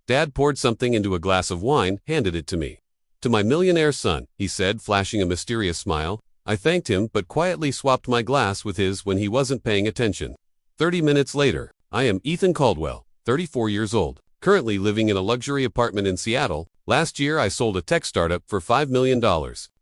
Dad poured something into a glass of wine, handed it to me. "To my millionaire son," he said, flashing a mysterious smile. I thanked him but quietly swapped my glass with his when he wasn't paying attention. 30 minutes later. I am Ethan Caldwell, 34 years old, currently living in a luxury apartment in Seattle. Last year I sold a tech startup for $5 million.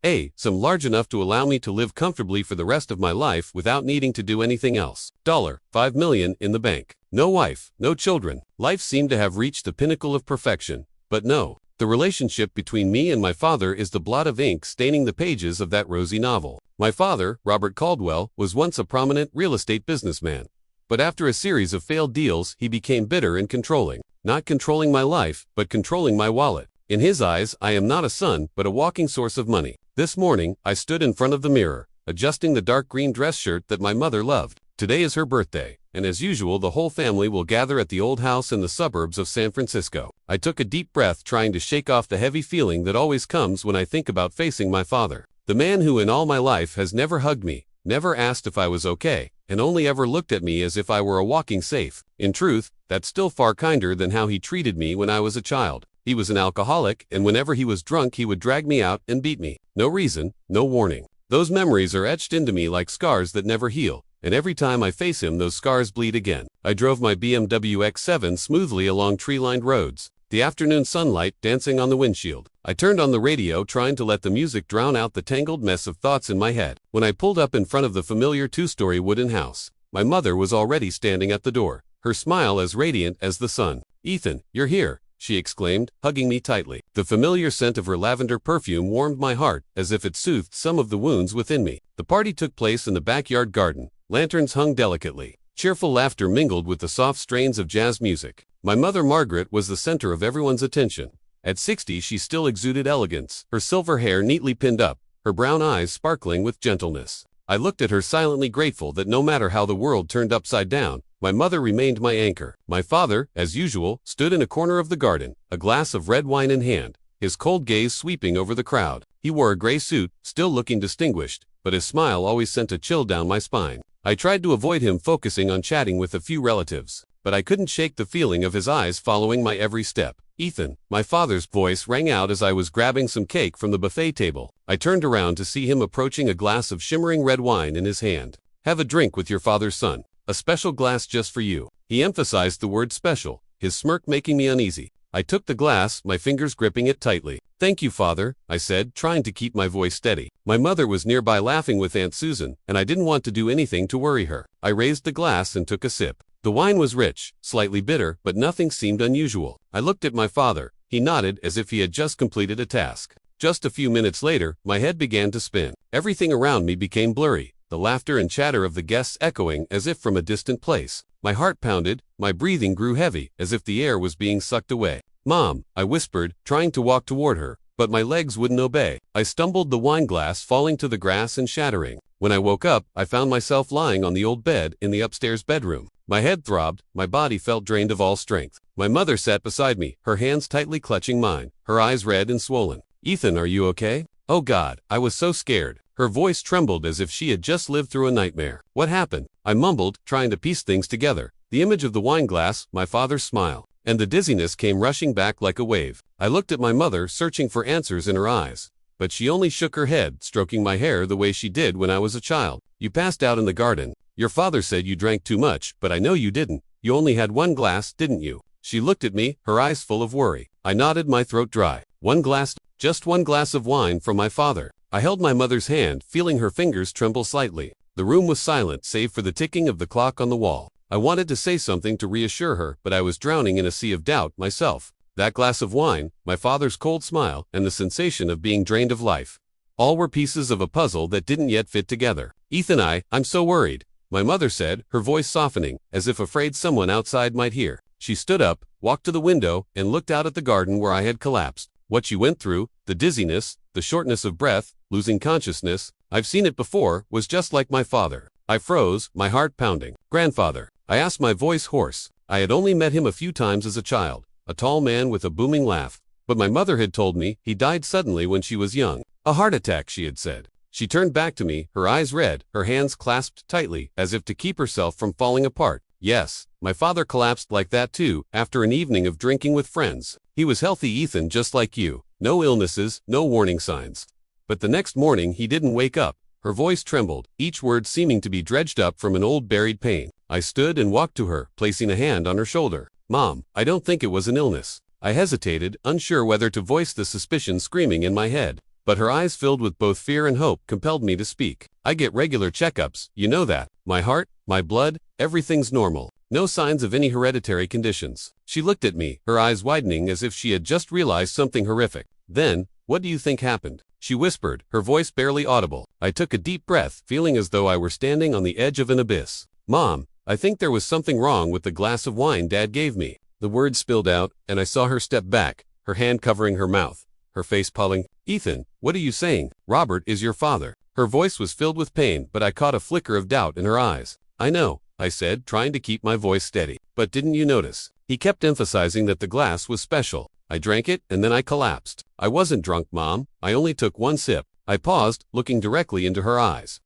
A sum large enough to allow me to live comfortably for the rest of my life without needing to do anything else. $5 million in the bank. No wife, no children. Life seemed to have reached the pinnacle of perfection. But no. The relationship between me and my father is the blot of ink staining the pages of that rosy novel. My father, Robert Caldwell, was once a prominent real estate businessman. But after a series of failed deals, he became bitter and controlling. Not controlling my life, but controlling my wallet. In his eyes, I am not a son, but a walking source of money. This morning, I stood in front of the mirror, adjusting the dark green dress shirt that my mother loved. Today is her birthday, and as usual the whole family will gather at the old house in the suburbs of San Francisco. I took a deep breath, trying to shake off the heavy feeling that always comes when I think about facing my father. The man who in all my life has never hugged me, never asked if I was okay, and only ever looked at me as if I were a walking safe. In truth, that's still far kinder than how he treated me when I was a child. He was an alcoholic, and whenever he was drunk he would drag me out and beat me. No reason, no warning. Those memories are etched into me like scars that never heal. And every time I face him, those scars bleed again. I drove my BMW X7 smoothly along tree-lined roads, the afternoon sunlight dancing on the windshield. I turned on the radio, trying to let the music drown out the tangled mess of thoughts in my head. When I pulled up in front of the familiar two-story wooden house, my mother was already standing at the door, her smile as radiant as the sun. "Ethan, you're here," she exclaimed, hugging me tightly. The familiar scent of her lavender perfume warmed my heart, as if it soothed some of the wounds within me. The party took place in the backyard garden. Lanterns hung delicately. Cheerful laughter mingled with the soft strains of jazz music. My mother Margaret was the center of everyone's attention. At 60 she still exuded elegance, her silver hair neatly pinned up, her brown eyes sparkling with gentleness. I looked at her silently grateful that no matter how the world turned upside down, my mother remained my anchor. My father, as usual, stood in a corner of the garden, a glass of red wine in hand, his cold gaze sweeping over the crowd. He wore a gray suit, still looking distinguished, but his smile always sent a chill down my spine. I tried to avoid him, focusing on chatting with a few relatives, but I couldn't shake the feeling of his eyes following my every step. "Ethan," my father's voice rang out as I was grabbing some cake from the buffet table. I turned around to see him approaching a glass of shimmering red wine in his hand. "Have a drink with your father's son. A special glass just for you." He emphasized the word special, his smirk making me uneasy. I took the glass, my fingers gripping it tightly. "Thank you, Father," I said, trying to keep my voice steady. My mother was nearby laughing with Aunt Susan, and I didn't want to do anything to worry her. I raised the glass and took a sip. The wine was rich, slightly bitter, but nothing seemed unusual. I looked at my father. He nodded as if he had just completed a task. Just a few minutes later, my head began to spin. Everything around me became blurry, the laughter and chatter of the guests echoing as if from a distant place. My heart pounded, my breathing grew heavy, as if the air was being sucked away. "Mom," I whispered, trying to walk toward her, but my legs wouldn't obey. I stumbled, the wine glass falling to the grass and shattering. When I woke up, I found myself lying on the old bed in the upstairs bedroom. My head throbbed, my body felt drained of all strength. My mother sat beside me, her hands tightly clutching mine, her eyes red and swollen. "Ethan, are you okay?" "Oh God, I was so scared." Her voice trembled as if she had just lived through a nightmare. "What happened?" I mumbled, trying to piece things together. The image of the wine glass, my father's smile, and the dizziness came rushing back like a wave. I looked at my mother, searching for answers in her eyes, but she only shook her head, stroking my hair the way she did when I was a child. "You passed out in the garden. Your father said you drank too much, but I know you didn't. You only had one glass, didn't you?" She looked at me, her eyes full of worry. I nodded, my throat dry. "One glass, just one glass of wine from my father." I held my mother's hand, feeling her fingers tremble slightly. The room was silent, save for the ticking of the clock on the wall. I wanted to say something to reassure her, but I was drowning in a sea of doubt myself. That glass of wine, my father's cold smile, and the sensation of being drained of life, all were pieces of a puzzle that didn't yet fit together. "Ethan, I'm so worried," my mother said, her voice softening, as if afraid someone outside might hear. She stood up, walked to the window, and looked out at the garden where I had collapsed. What she went through, the dizziness, the shortness of breath, losing consciousness, I've seen it before, was just like my father. I froze, my heart pounding. "Grandfather?" I asked, my voice hoarse. I had only met him a few times as a child, a tall man with a booming laugh, but my mother had told me he died suddenly when she was young. "A heart attack," she had said. She turned back to me, her eyes red, her hands clasped tightly, as if to keep herself from falling apart. Yes, my father collapsed like that too, after an evening of drinking with friends. He was healthy, Ethan, just like you. No illnesses, no warning signs. But the next morning he didn't wake up. Her voice trembled, each word seeming to be dredged up from an old buried pain. I stood and walked to her, placing a hand on her shoulder. Mom, I don't think it was an illness. I hesitated, unsure whether to voice the suspicion screaming in my head. But her eyes, filled with both fear and hope, compelled me to speak. I get regular checkups, you know that. My heart, my blood, everything's normal. No signs of any hereditary conditions. She looked at me, her eyes widening as if she had just realized something horrific. Then, what do you think happened? She whispered, her voice barely audible. I took a deep breath, feeling as though I were standing on the edge of an abyss. Mom, I think there was something wrong with the glass of wine Dad gave me. The words spilled out, and I saw her step back, her hand covering her mouth, her face pulling. Ethan, what are you saying? Robert is your father. Her voice was filled with pain, but I caught a flicker of doubt in her eyes. I know, I said, trying to keep my voice steady. But didn't you notice? He kept emphasizing that the glass was special. I drank it, and then I collapsed. I wasn't drunk, Mom. I only took one sip. I paused, looking directly into her eyes.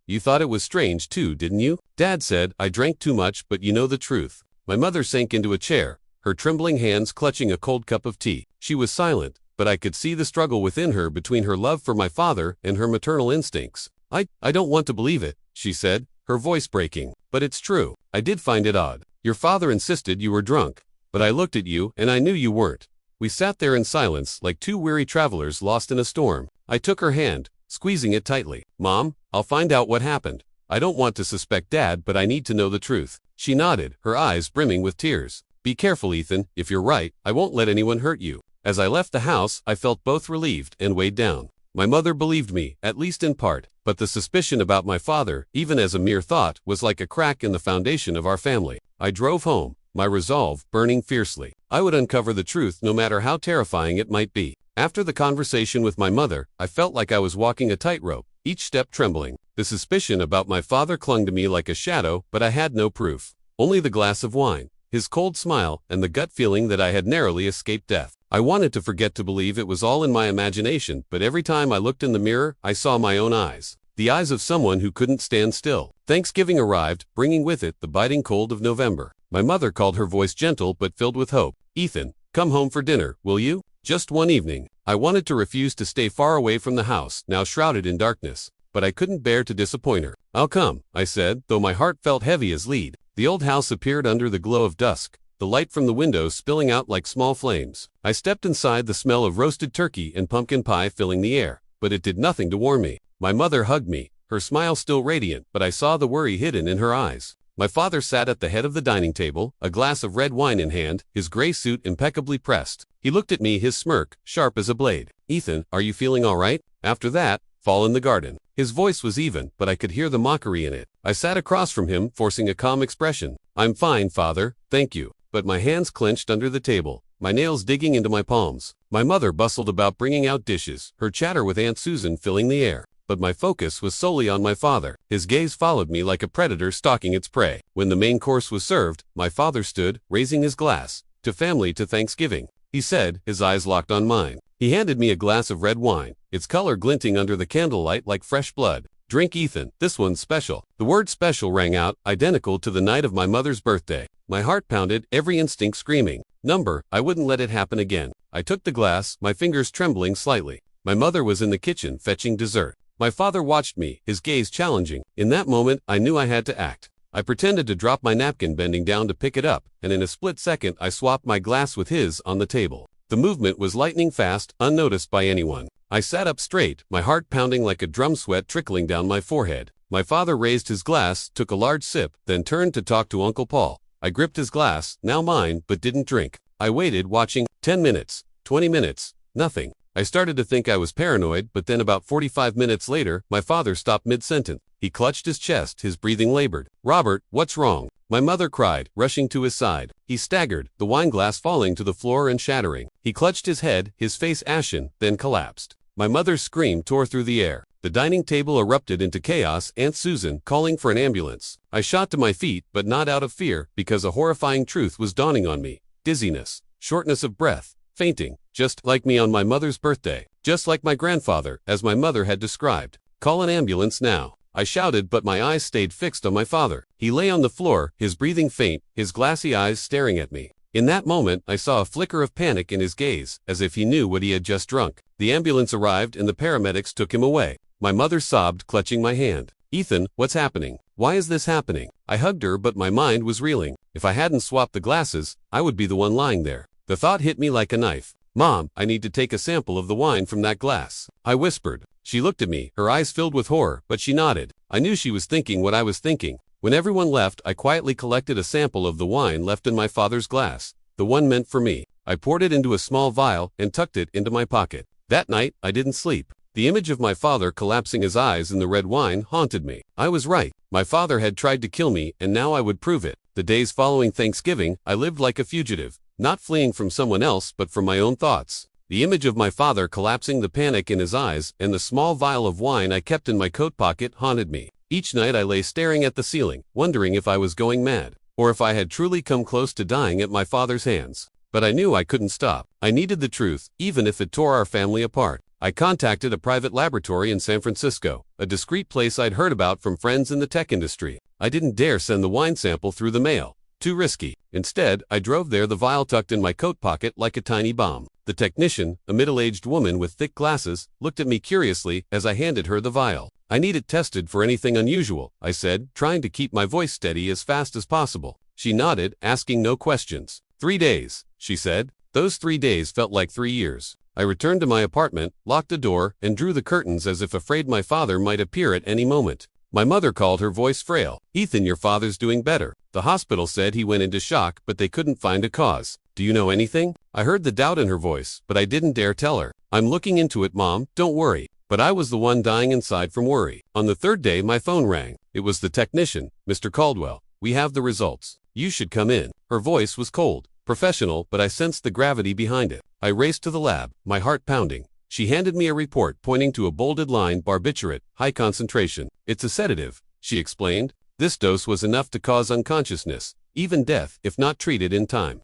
You thought it was strange too, didn't you? Dad said I drank too much, but you know the truth. My mother sank into a chair, her trembling hands clutching a cold cup of tea. She was silent, but I could see the struggle within her between her love for my father and her maternal instincts. I don't want to believe it, she said, her voice breaking. But it's true. I did find it odd. Your father insisted you were drunk. But I looked at you, and I knew you weren't. We sat there in silence, like two weary travelers lost in a storm. I took her hand, squeezing it tightly. Mom, I'll find out what happened. I don't want to suspect Dad, but I need to know the truth. She nodded, her eyes brimming with tears. Be careful, Ethan. If you're right, I won't let anyone hurt you. As I left the house, I felt both relieved and weighed down. My mother believed me, at least in part, but the suspicion about my father, even as a mere thought, was like a crack in the foundation of our family. I drove home, my resolve burning fiercely. I would uncover the truth no matter how terrifying it might be. After the conversation with my mother, I felt like I was walking a tightrope, each step trembling. The suspicion about my father clung to me like a shadow, but I had no proof. Only the glass of wine, his cold smile, and the gut feeling that I had narrowly escaped death. I wanted to forget to believe it was all in my imagination, but every time I looked in the mirror, I saw my own eyes. The eyes of someone who couldn't stand still. Thanksgiving arrived, bringing with it the biting cold of November. My mother called, her voice gentle but filled with hope. Ethan, come home for dinner, will you? Just one evening. I wanted to refuse to stay far away from the house, now shrouded in darkness, but I couldn't bear to disappoint her. I'll come, I said, though my heart felt heavy as lead. The old house appeared under the glow of dusk, the light from the windows spilling out like small flames. I stepped inside, the smell of roasted turkey and pumpkin pie filling the air, but it did nothing to warm me. My mother hugged me, her smile still radiant, but I saw the worry hidden in her eyes. My father sat at the head of the dining table, a glass of red wine in hand, his gray suit impeccably pressed. He looked at me, his smirk sharp as a blade. Ethan, are you feeling all right? After that, fall in the garden. His voice was even, but I could hear the mockery in it. I sat across from him, forcing a calm expression. I'm fine, Father, thank you. But my hands clenched under the table, my nails digging into my palms. My mother bustled about bringing out dishes, her chatter with Aunt Susan filling the air. But my focus was solely on my father. His gaze followed me like a predator stalking its prey. When the main course was served, my father stood, raising his glass. To family, to Thanksgiving, he said, his eyes locked on mine. He handed me a glass of red wine, its color glinting under the candlelight like fresh blood. Drink, Ethan, this one's special. The word special rang out, identical to the night of my mother's birthday. My heart pounded, every instinct screaming. Number, I wouldn't let it happen again. I took the glass, my fingers trembling slightly. My mother was in the kitchen, fetching dessert. My father watched me, his gaze challenging. In that moment, I knew I had to act. I pretended to drop my napkin, bending down to pick it up, and in a split second I swapped my glass with his on the table. The movement was lightning fast, unnoticed by anyone. I sat up straight, my heart pounding like a drum, sweat trickling down my forehead. My father raised his glass, took a large sip, then turned to talk to Uncle Paul. I gripped his glass, now mine, but didn't drink. I waited, watching. 10 minutes, 20 minutes, nothing. I started to think I was paranoid, but then about 45 minutes later, my father stopped mid-sentence. He clutched his chest, his breathing labored. Robert, what's wrong? My mother cried, rushing to his side. He staggered, the wine glass falling to the floor and shattering. He clutched his head, his face ashen, then collapsed. My mother's scream tore through the air. The dining table erupted into chaos, Aunt Susan calling for an ambulance. I shot to my feet, but not out of fear, because a horrifying truth was dawning on me. Dizziness, shortness of breath, fainting, just like me on my mother's birthday. Just like my grandfather, as my mother had described. Call an ambulance now. I shouted, but my eyes stayed fixed on my father. He lay on the floor, his breathing faint, his glassy eyes staring at me. In that moment, I saw a flicker of panic in his gaze, as if he knew what he had just drunk. The ambulance arrived and the paramedics took him away. My mother sobbed, clutching my hand. "Ethan, what's happening? Why is this happening?" I hugged her, but my mind was reeling. If I hadn't swapped the glasses, I would be the one lying there. The thought hit me like a knife. "Mom, I need to take a sample of the wine from that glass," I whispered. She looked at me, her eyes filled with horror, but she nodded. I knew she was thinking what I was thinking. When everyone left, I quietly collected a sample of the wine left in my father's glass, the one meant for me. I poured it into a small vial and tucked it into my pocket. That night, I didn't sleep. The image of my father collapsing his eyes in the red wine haunted me. I was right. My father had tried to kill me, and now I would prove it. The days following Thanksgiving, I lived like a fugitive, not fleeing from someone else but from my own thoughts. The image of my father collapsing, the panic in his eyes, and the small vial of wine I kept in my coat pocket haunted me. Each night I lay staring at the ceiling, wondering if I was going mad, or if I had truly come close to dying at my father's hands. But I knew I couldn't stop. I needed the truth, even if it tore our family apart. I contacted a private laboratory in San Francisco, a discreet place I'd heard about from friends in the tech industry. I didn't dare send the wine sample through the mail. Too risky. Instead, I drove there, the vial tucked in my coat pocket like a tiny bomb. The technician, a middle-aged woman with thick glasses, looked at me curiously as I handed her the vial. "I need it tested for anything unusual," I said, trying to keep my voice steady as fast as possible. She nodded, asking no questions. 3 days, she said. Those 3 days felt like 3 years. I returned to my apartment, locked the door, and drew the curtains as if afraid my father might appear at any moment. My mother called, her voice frail. "Ethan, your father's doing better. The hospital said he went into shock, but they couldn't find a cause. Do you know anything?" I heard the doubt in her voice, but I didn't dare tell her. "I'm looking into it, Mom, don't worry." But I was the one dying inside from worry. On the 3rd day, my phone rang. It was the technician, Mr. Caldwell. "We have the results. You should come in." Her voice was cold, professional, but I sensed the gravity behind it. I raced to the lab, my heart pounding. She handed me a report pointing to a bolded line, "Barbiturate, high concentration." "It's a sedative," she explained. "This dose was enough to cause unconsciousness, even death, if not treated in time."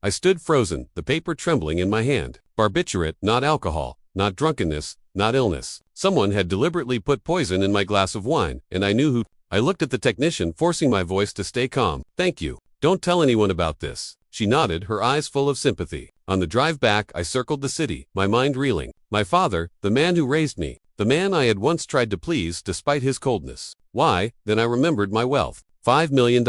I stood frozen, the paper trembling in my hand. Barbiturate, not alcohol, not drunkenness, not illness. Someone had deliberately put poison in my glass of wine, and I knew who. I looked at the technician, forcing my voice to stay calm. "Thank you. Don't tell anyone about this." She nodded, her eyes full of sympathy. On the drive back, I circled the city, my mind reeling. My father, the man who raised me, the man I had once tried to please despite his coldness. Why? Then I remembered my wealth. $5 million.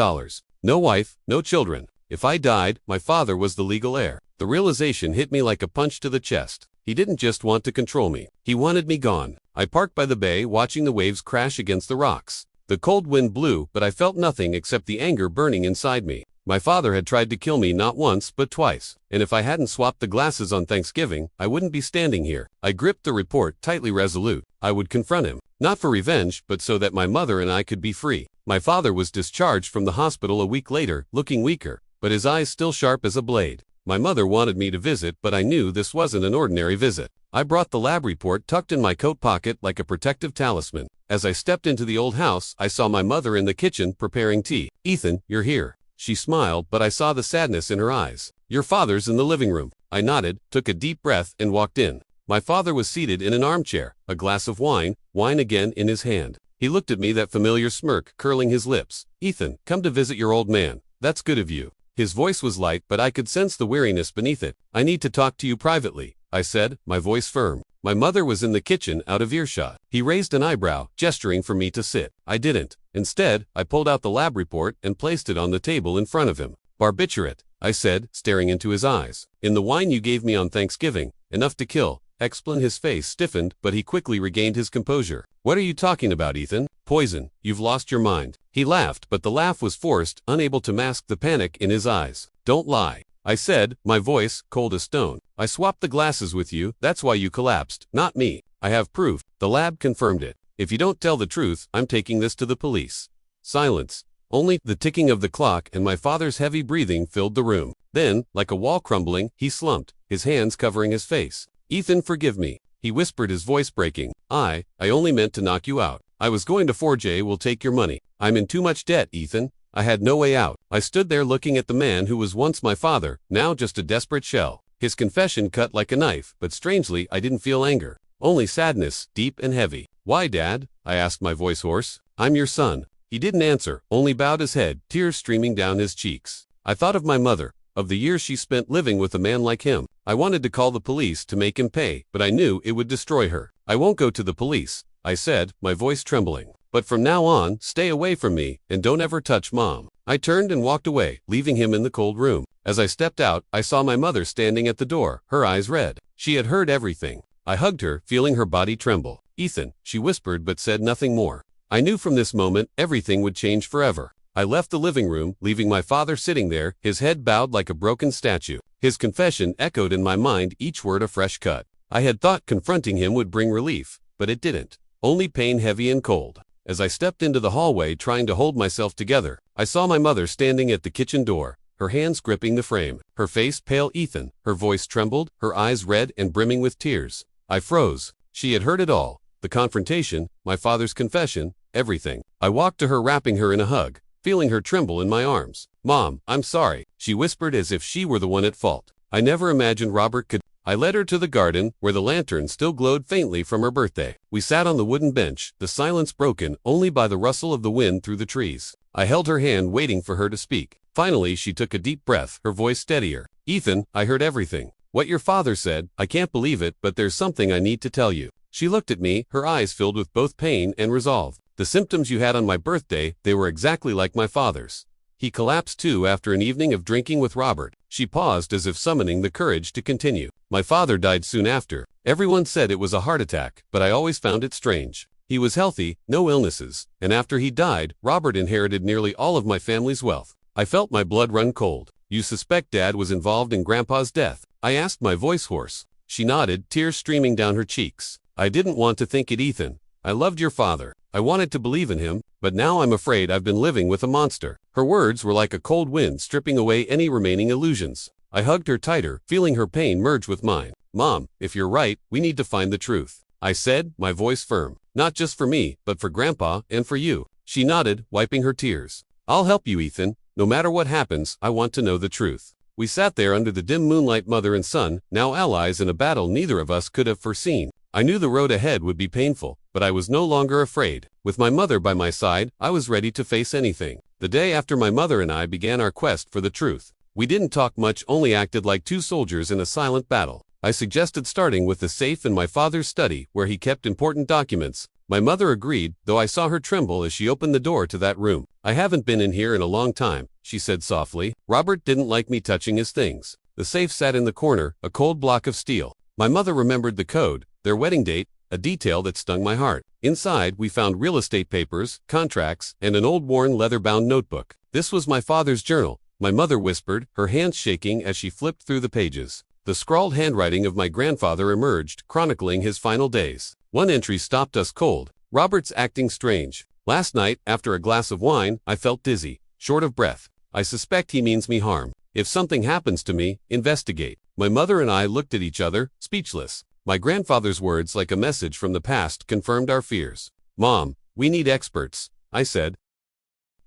No wife, no children. If I died, my father was the legal heir. The realization hit me like a punch to the chest. He didn't just want to control me. He wanted me gone. I parked by the bay, watching the waves crash against the rocks. The cold wind blew, but I felt nothing except the anger burning inside me. My father had tried to kill me not once but twice, and if I hadn't swapped the glasses on Thanksgiving, I wouldn't be standing here. I gripped the report tightly, resolute. I would confront him, not for revenge, but so that my mother and I could be free. My father was discharged from the hospital a week later, looking weaker, but his eyes still sharp as a blade. My mother wanted me to visit, but I knew this wasn't an ordinary visit. I brought the lab report tucked in my coat pocket like a protective talisman. As I stepped into the old house, I saw my mother in the kitchen preparing tea. "Ethan, you're here." She smiled, but I saw the sadness in her eyes. "Your father's in the living room." I nodded, took a deep breath, and walked in. My father was seated in an armchair, a glass of wine again in his hand. He looked at me, that familiar smirk curling his lips. "Ethan, come to visit your old man. That's good of you." His voice was light, but I could sense the weariness beneath it. "I need to talk to you privately," I said, my voice firm. My mother was in the kitchen, out of earshot. He raised an eyebrow, gesturing for me to sit. I didn't. Instead, I pulled out the lab report and placed it on the table in front of him. "Barbiturate," I said, staring into his eyes. "In the wine you gave me on Thanksgiving, enough to kill." His face stiffened, but he quickly regained his composure. "What are you talking about, Ethan? Poison. You've lost your mind." He laughed, but the laugh was forced, unable to mask the panic in his eyes. "Don't lie," I said, my voice cold as stone. "I swapped the glasses with you, that's why you collapsed, not me. I have proof." The lab confirmed it. "If you don't tell the truth, I'm taking this to the police." Silence. Only the ticking of the clock and my father's heavy breathing filled the room. Then, like a wall crumbling, he slumped, his hands covering his face. "Ethan, forgive me," he whispered, his voice breaking. I only meant to knock you out. I was going to 4J will take your money. I'm in too much debt, Ethan." I had no way out. I stood there looking at the man who was once my father, now just a desperate shell. His confession cut like a knife, but strangely I didn't feel anger. Only sadness, deep and heavy. "Why, Dad?" I asked, my voice hoarse. "I'm your son." He didn't answer, only bowed his head, tears streaming down his cheeks. I thought of my mother, of the years she spent living with a man like him. I wanted to call the police to make him pay, but I knew it would destroy her. "I won't go to the police," I said, my voice trembling. "But from now on, stay away from me, and don't ever touch Mom." I turned and walked away, leaving him in the cold room. As I stepped out, I saw my mother standing at the door, her eyes red. She had heard everything. I hugged her, feeling her body tremble. "Ethan," she whispered but said nothing more. I knew from this moment everything would change forever. I left the living room, leaving my father sitting there, his head bowed like a broken statue. His confession echoed in my mind, each word a fresh cut. I had thought confronting him would bring relief, but it didn't. Only pain, heavy and cold. As I stepped into the hallway trying to hold myself together, I saw my mother standing at the kitchen door, her hands gripping the frame, her face pale. "Ethan," her voice trembled, her eyes red and brimming with tears. I froze. She had heard it all. The confrontation, my father's confession, everything. I walked to her, wrapping her in a hug, feeling her tremble in my arms. "Mom, I'm sorry," she whispered as if she were the one at fault. "I never imagined Robert could." I led her to the garden, where the lantern still glowed faintly from her birthday. We sat on the wooden bench, the silence broken only by the rustle of the wind through the trees. I held her hand, waiting for her to speak. Finally, she took a deep breath, her voice steadier. "Ethan, I heard everything. What your father said. I can't believe it, but there's something I need to tell you." She looked at me, her eyes filled with both pain and resolve. "The symptoms you had on my birthday, they were exactly like my father's. He collapsed too after an evening of drinking with Robert." She paused as if summoning the courage to continue. "My father died soon after. Everyone said it was a heart attack, but I always found it strange. He was healthy, no illnesses, and after he died, Robert inherited nearly all of my family's wealth." I felt my blood run cold. "You suspect Dad was involved in Grandpa's death?" I asked, my voice hoarse. She nodded, tears streaming down her cheeks. "I didn't want to think it, Ethan. I loved your father. I wanted to believe in him, but now I'm afraid I've been living with a monster." Her words were like a cold wind, stripping away any remaining illusions. I hugged her tighter, feeling her pain merge with mine. "Mom, if you're right, we need to find the truth," I said, my voice firm. "Not just for me, but for Grandpa and for you." She nodded, wiping her tears. "I'll help you, Ethan. No matter what happens, I want to know the truth." We sat there under the dim moonlight, mother and son, now allies in a battle neither of us could have foreseen. I knew the road ahead would be painful, but I was no longer afraid. With my mother by my side, I was ready to face anything. The day after my mother and I began our quest for the truth, we didn't talk much, only acted like two soldiers in a silent battle. I suggested starting with the safe in my father's study, where he kept important documents. My mother agreed, though I saw her tremble as she opened the door to that room. "I haven't been in here in a long time," she said softly. "Robert didn't like me touching his things." The safe sat in the corner, a cold block of steel. My mother remembered the code, their wedding date, a detail that stung my heart. Inside, we found real estate papers, contracts, and an old worn leather-bound notebook. "This was my father's journal," my mother whispered, her hands shaking as she flipped through the pages. The scrawled handwriting of my grandfather emerged, chronicling his final days. One entry stopped us cold. "Robert's acting strange. Last night, after a glass of wine, I felt dizzy, short of breath. I suspect he means me harm. If something happens to me, investigate." My mother and I looked at each other, speechless. My grandfather's words, like a message from the past, confirmed our fears. "Mom, we need experts," I said.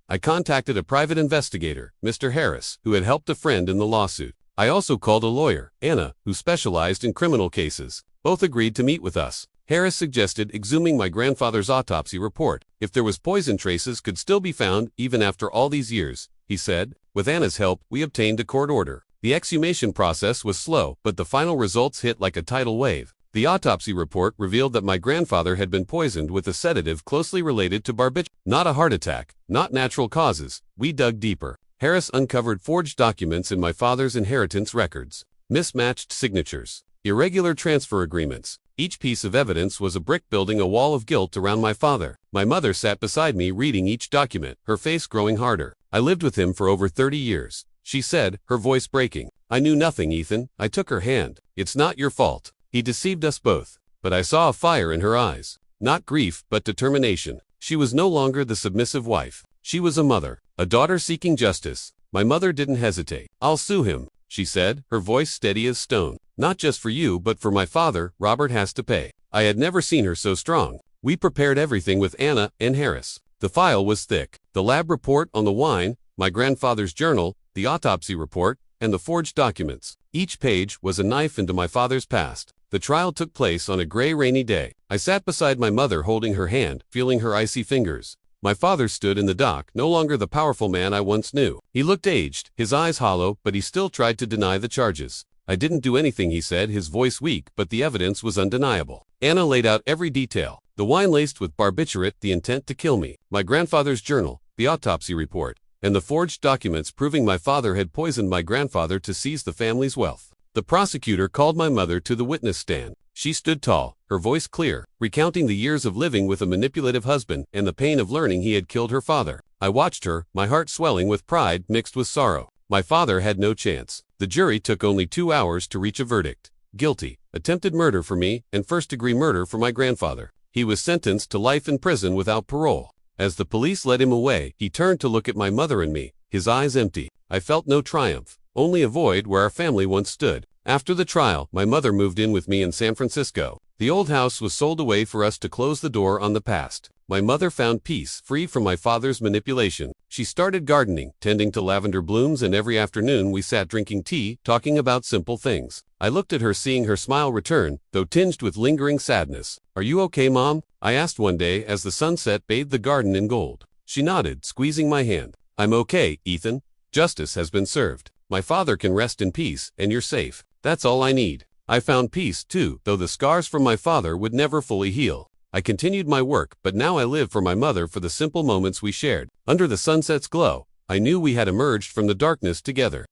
I contacted a private investigator, Mr. Harris, who had helped a friend in the lawsuit. I also called a lawyer, Anna, who specialized in criminal cases. Both agreed to meet with us. Harris suggested exhuming my grandfather's autopsy report. If there was poison, traces could still be found even after all these years, he said. With Anna's help, we obtained a court order. The exhumation process was slow, but the final results hit like a tidal wave. The autopsy report revealed that my grandfather had been poisoned with a sedative closely related to barbiturate. Not a heart attack, not natural causes. We dug deeper. Harris uncovered forged documents in my father's inheritance records, mismatched signatures, irregular transfer agreements. Each piece of evidence was a brick building a wall of guilt around my father. My mother sat beside me reading each document, her face growing harder. "I lived with him for over 30 years, she said, her voice breaking. "I knew nothing, Ethan." I took her hand. "It's not your fault. He deceived us both." But I saw a fire in her eyes. Not grief, but determination. She was no longer the submissive wife. She was a mother, a daughter seeking justice. My mother didn't hesitate. "I'll sue him," she said, her voice steady as stone. "Not just for you, but for my father. Robert has to pay." I had never seen her so strong. We prepared everything with Anna and Harris. The file was thick. The lab report on the wine, my grandfather's journal, the autopsy report, and the forged documents. Each page was a knife into my father's past. The trial took place on a gray, rainy day. I sat beside my mother holding her hand, feeling her icy fingers. My father stood in the dock, no longer the powerful man I once knew. He looked aged, his eyes hollow, but he still tried to deny the charges. I didn't do anything, he said, his voice weak, but the evidence was undeniable. Anna laid out every detail. The wine laced with barbiturate, the intent to kill me, my grandfather's journal, the autopsy report, and the forged documents proving my father had poisoned my grandfather to seize the family's wealth. The prosecutor called my mother to the witness stand. She stood tall, her voice clear, recounting the years of living with a manipulative husband and the pain of learning he had killed her father. I watched her, my heart swelling with pride mixed with sorrow. My father had no chance. The jury took only 2 hours to reach a verdict. Guilty, attempted murder for me, and first-degree murder for my grandfather. He was sentenced to life in prison without parole. As the police led him away, he turned to look at my mother and me, his eyes empty. I felt no triumph, only a void where our family once stood. After the trial, my mother moved in with me in San Francisco. The old house was sold away for us to close the door on the past. My mother found peace, free from my father's manipulation. She started gardening, tending to lavender blooms, and every afternoon we sat drinking tea, talking about simple things. I looked at her, seeing her smile return, though tinged with lingering sadness. "Are you okay, Mom?" I asked one day as the sunset bathed the garden in gold. She nodded, squeezing my hand. "I'm okay, Ethan. Justice has been served. My father can rest in peace, and you're safe. That's all I need." I found peace, too, though the scars from my father would never fully heal. I continued my work, but now I live for my mother, for the simple moments we shared. Under the sunset's glow, I knew we had emerged from the darkness together.